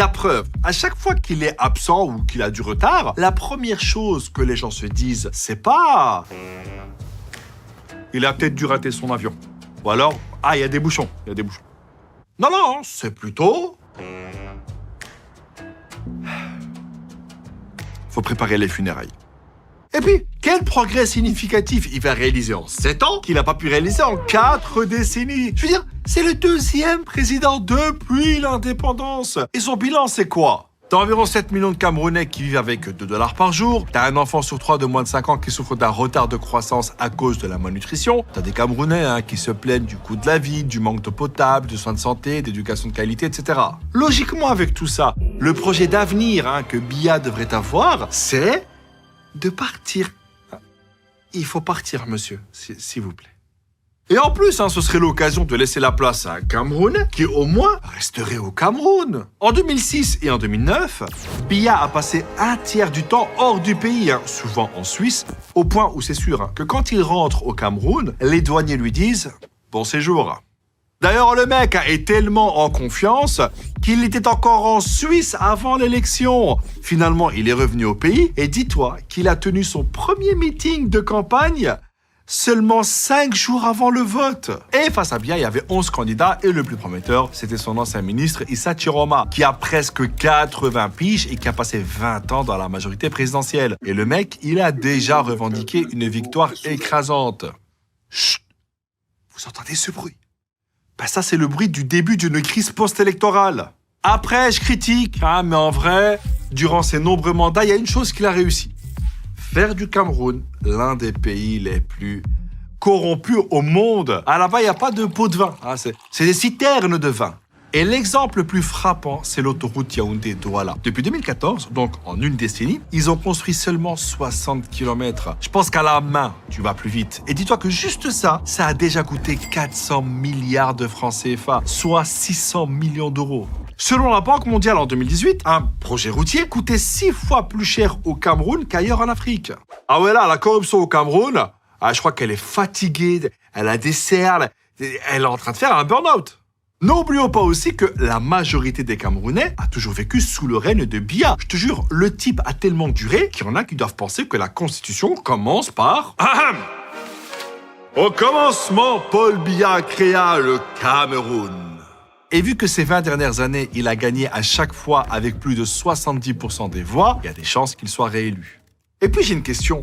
La preuve, à chaque fois qu'il est absent ou qu'il a du retard, la première chose que les gens se disent, c'est pas « il a peut-être dû rater son avion ». Ou alors « ah, il y a des bouchons, il y a des bouchons ». Non, non, c'est plutôt « faut préparer les funérailles ». Et puis, quel progrès significatif il va réaliser en 7 ans qu'il n'a pas pu réaliser en 4 décennies? Je veux dire, c'est le 2e président depuis l'indépendance. Et son bilan, c'est quoi? T'as environ 7 millions de Camerounais qui vivent avec 2 $ par jour. T'as un enfant sur 3 de moins de 5 ans qui souffre d'un retard de croissance à cause de la malnutrition. T'as des Camerounais qui se plaignent du coût de la vie, du manque d'eau potable, de soins de santé, d'éducation de qualité, etc. Logiquement, avec tout ça, le projet d'avenir que Biya devrait avoir, c'est de partir. Il faut partir, monsieur, s'il vous plaît. Et en plus, ce serait l'occasion de laisser la place à un Camerounais qui, au moins, resterait au Cameroun. En 2006 et en 2009, Biya a passé un tiers du temps hors du pays, souvent en Suisse, au point où c'est sûr que quand il rentre au Cameroun, les douaniers lui disent « bon séjour ». D'ailleurs, le mec est tellement en confiance qu'il était encore en Suisse avant l'élection. Finalement, il est revenu au pays et dis-toi qu'il a tenu son premier meeting de campagne seulement 5 jours avant le vote. Et face à Biya, il y avait 11 candidats et le plus prometteur, c'était son ancien ministre Issa Chiroma, qui a presque 80 piges et qui a passé 20 ans dans la majorité présidentielle. Et le mec, il a déjà revendiqué une victoire écrasante. Chut! Vous entendez ce bruit? Ça, c'est le bruit du début d'une crise post-électorale. Après, je critique, mais en vrai, durant ses nombreux mandats, il y a une chose qu'il a réussi. Faire du Cameroun l'un des pays les plus corrompus au monde. Là-bas, il n'y a pas de pot de vin. C'est des citernes de vin. Et l'exemple le plus frappant, c'est l'autoroute Yaoundé-Douala. Depuis 2014, donc en une décennie, ils ont construit seulement 60 km. Je pense qu'à la main, tu vas plus vite. Et dis-toi que juste ça a déjà coûté 400 milliards de francs CFA, soit 600 millions d'euros. Selon la Banque mondiale en 2018, un projet routier coûtait 6 fois plus cher au Cameroun qu'ailleurs en Afrique. Ah ouais, là, la corruption au Cameroun, je crois qu'elle est fatiguée, elle a des cernes, elle est en train de faire un burn-out. N'oublions pas aussi que la majorité des Camerounais a toujours vécu sous le règne de Biya. Je te jure, le type a tellement duré qu'il y en a qui doivent penser que la Constitution commence par... Au commencement, Paul Biya créa le Cameroun. Et vu que ces 20 dernières années, il a gagné à chaque fois avec plus de 70% des voix, il y a des chances qu'il soit réélu. Et puis j'ai une question.